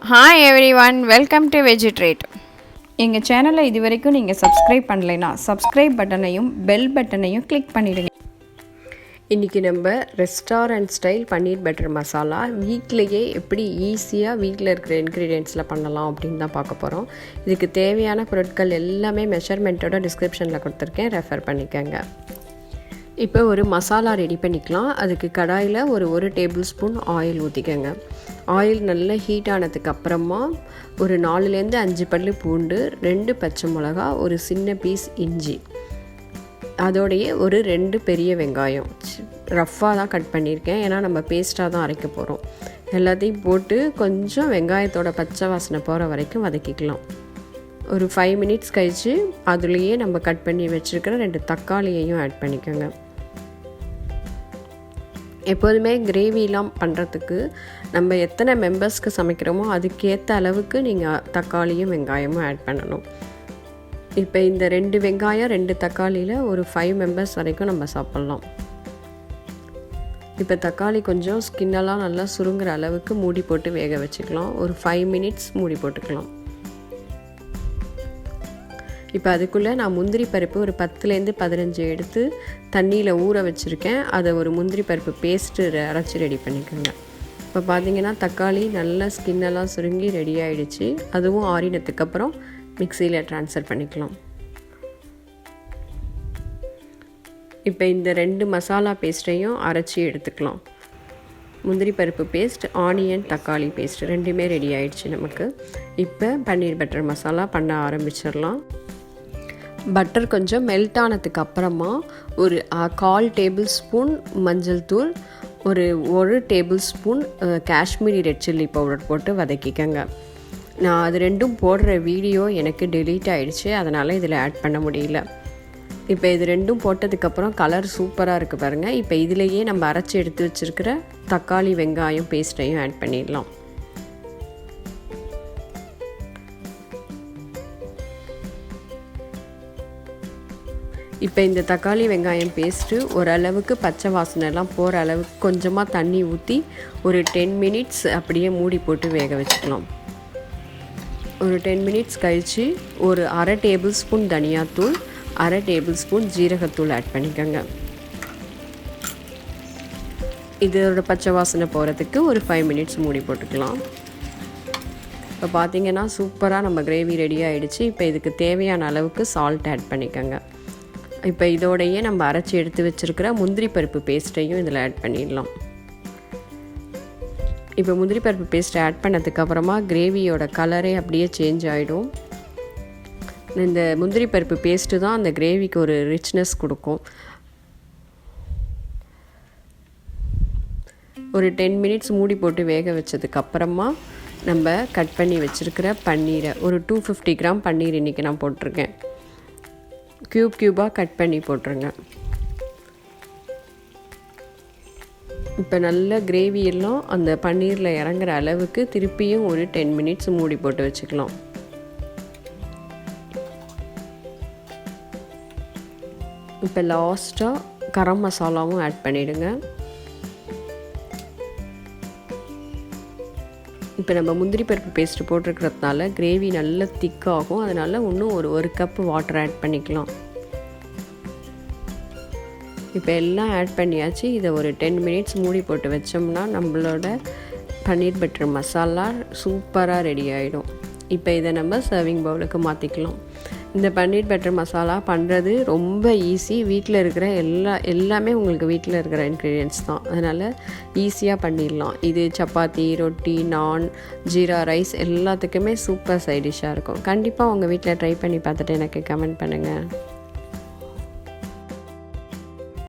Hi everyone, welcome to Veggie. எங்கள் சேனலை இது வரைக்கும் நீங்கள் சப்ஸ்கிரைப் பண்ணலைன்னா சப்ஸ்கிரைப் பட்டனையும் பெல் பட்டனையும் கிளிக் பண்ணிவிடுங்க. இன்றைக்கி நம்ம ரெஸ்டாரண்ட் ஸ்டைல் பன்னீர் பட்டர் மசாலா வீட்டிலையே எப்படி ஈஸியாக வீட்டில் இருக்கிற இன்க்ரீடியன்ட்ஸில் பண்ணலாம் அப்படின்னு தான் பார்க்க போகிறோம். இதுக்கு தேவையான பொருட்கள் எல்லாமே மெஷர்மெண்ட்டோட டிஸ்கிரிப்ஷனில் கொடுத்துருக்கேன், ரெஃபர் பண்ணிக்கோங்க. இப்போ ஒரு மசாலா ரெடி பண்ணிக்கலாம். அதுக்கு கடாயில் ஒரு டேபிள் ஸ்பூன் ஆயில் ஊற்றிக்கோங்க. ஆயில் நல்லா ஹீட் ஆனதுக்கு அப்புறமா ஒரு 4லேருந்து 5 பல்லு பூண்டு, 2 பச்சை மிளகா, ஒரு சின்ன பீஸ் இஞ்சி, அதோடைய ஒரு 2 பெரிய வெங்காயம் ரஃப்பாக தான் கட் பண்ணியிருக்கேன், ஏன்னா நம்ம பேஸ்ட்டாக தான் அரைக்க போகிறோம். எல்லாத்தையும் போட்டு கொஞ்சம் வெங்காயத்தோட பச்சை வாசனை போகிற வரைக்கும் வதக்கிக்கலாம். ஒரு 5 மினிட்ஸ் கழித்து அதுலேயே நம்ம கட் பண்ணி வச்சுருக்கிற 2 தக்காளியையும் ஆட் பண்ணிக்கோங்க. எப்போதுமே கிரேவிலாம் பண்ணுறதுக்கு நம்ம எத்தனை மெம்பர்ஸ்க்கு சமைக்கிறோமோ அதுக்கேற்ற அளவுக்கு நீங்கள் தக்காளியும் வெங்காயமும் ஆட் பண்ணணும். இப்போ இந்த 2 வெங்காயம் 2 தக்காளியில் ஒரு 5 மெம்பர்ஸ் வரைக்கும் நம்ம சாப்பிட்லாம். இப்போ தக்காளி கொஞ்சம் ஸ்கின்னெல்லாம் நல்லா சுருங்குற அளவுக்கு மூடி போட்டு வேக வச்சுக்கலாம். ஒரு 5 மினிட்ஸ் மூடி போட்டுக்கலாம். இப்போ அதுக்குள்ளே நான் முந்திரி பருப்பு ஒரு 10லேருந்து 15 எடுத்து தண்ணியில் ஊற வச்சுருக்கேன். அதை ஒரு முந்திரி பருப்பு பேஸ்ட்டு அரைச்சி ரெடி பண்ணிக்கோங்க. இப்போ பார்த்திங்கன்னா தக்காளி நல்லா ஸ்கின்னெல்லாம் சுருங்கி ரெடி ஆகிடுச்சு. அதுவும் ஆறினத்துக்கப்புறம் மிக்சியில் ட்ரான்ஸ்ஃபர் பண்ணிக்கலாம். இப்போ இந்த 2 மசாலா பேஸ்ட்டையும் அரைச்சி எடுத்துக்கலாம். முந்திரி பருப்பு பேஸ்ட், ஆனியன், தக்காளி பேஸ்ட் ரெண்டுமே ரெடி ஆகிடுச்சு நமக்கு. இப்போ பன்னீர் பட்டர் மசாலா பண்ண ஆரம்பிச்சிடலாம். பட்டர் கொஞ்சம் மெல்ட் ஆனதுக்கு அப்புறமா ஒரு 1/4 டேபிள் ஸ்பூன் மஞ்சள் தூள், ஒரு table spoon Kashmiri red chilli powder போட்டு வதக்கிக்கங்க. நான் அது ரெண்டும் போடுற வீடியோ எனக்கு டெலீட் ஆகிடுச்சு, அதனால் இதில் ஆட் பண்ண முடியல. இப்போ இது ரெண்டும் போட்டதுக்கப்புறம் கலர் சூப்பராக இருக்குது பாருங்கள். இப்போ இதிலேயே நம்ம அரைச்சி எடுத்து வச்சுருக்கிற தக்காளி வெங்காயம் பேஸ்ட்டையும் ஆட் பண்ணிடலாம். இப்போ இந்த தக்காளி வெங்காயம் பேஸ்ட்டு ஓரளவுக்கு பச்சை வாசனைலாம் போகிற அளவுக்கு கொஞ்சமாக தண்ணி ஊற்றி ஒரு 10 மினிட்ஸ் அப்படியே மூடி போட்டு வேக வச்சுக்கலாம். ஒரு 10 மினிட்ஸ் கழித்து ஒரு 1/2 டேபிள் ஸ்பூன் தனியாத்தூள், 1/2 டேபிள் ஸ்பூன் ஜீரகத்தூள் ஆட் பண்ணிக்கோங்க. இதோட பச்சை வாசனை போகிறதுக்கு ஒரு 5 மினிட்ஸ் மூடி போட்டுக்கலாம். இப்போ பார்த்திங்கன்னா சூப்பராக நம்ம கிரேவி ரெடி ஆகிடுச்சு. இப்போ இதுக்கு தேவையான அளவுக்கு சால்ட் ஆட் பண்ணிக்கோங்க. இப்போ இதோடையே நம்ம அரைச்சி எடுத்து வச்சுருக்கிற முந்திரி பருப்பு பேஸ்ட்டையும் இதில் ஆட் பண்ணிடலாம். இப்போ முந்திரி பருப்பு பேஸ்ட்டை ஆட் பண்ணதுக்கப்புறமா கிரேவியோட கலரே அப்படியே சேஞ்ச் ஆகிடும். இந்த முந்திரி பருப்பு பேஸ்ட்டு தான் அந்த கிரேவிக்கு ஒரு ரிச்னஸ் கொடுக்கும். ஒரு 10 மினிட்ஸ் மூடி போட்டு வேக வச்சதுக்கப்புறமா நம்ம கட் பண்ணி வச்சுருக்கிற பன்னீரை, ஒரு 250 கிராம் பன்னீர் இன்றைக்கி நான் போட்டிருக்கேன், க்யூபாக கட் பண்ணி போட்டுருங்க. இப்போ நல்ல கிரேவியெல்லாம் அந்த பன்னீரில் இறங்குற அளவுக்கு திருப்பியும் ஒரு 10 மினிட்ஸ் மூடி போட்டு வச்சுக்கலாம். இப்போ லாஸ்ட்டாக கரம் மசாலாவும் ஆட் பண்ணிவிடுங்க. இப்போ நம்ம முந்திரி பருப்பு பேஸ்ட்டு போட்டிருக்கிறதுனால கிரேவி நல்லா திக்காகும், அதனால் இன்னும் ஒரு கப் வாட்டர் ஆட் பண்ணிக்கலாம். இப்போ எல்லாம் ஆட் பண்ணியாச்சு. இதை ஒரு 10 மினிட்ஸ் மூடி போட்டு வச்சோம்னா நம்மளோட பன்னீர் பட்டர் மசாலா சூப்பராக ரெடி ஆகிடும். இப்போ இதை நம்ம சர்விங் பவுலுக்கு மாற்றிக்கலாம். இந்த பன்னீர் பட்டர் மசாலா பண்ணுறது ரொம்ப ஈஸி. வீட்டில் இருக்கிற எல்லாமே உங்களுக்கு வீட்டில் இருக்கிற இன்க்ரீடியன்ட்ஸ் தான், அதனால் ஈஸியாக பண்ணிடலாம். இது சப்பாத்தி, ரொட்டி, நான், ஜீரா ரைஸ் எல்லாத்துக்குமே சூப்பர் சைட் டிஷ்ஷாக இருக்கும். கண்டிப்பாக உங்கள் வீட்டில் ட்ரை பண்ணி பார்த்துட்டு எனக்கு கமெண்ட் பண்ணுங்கள்.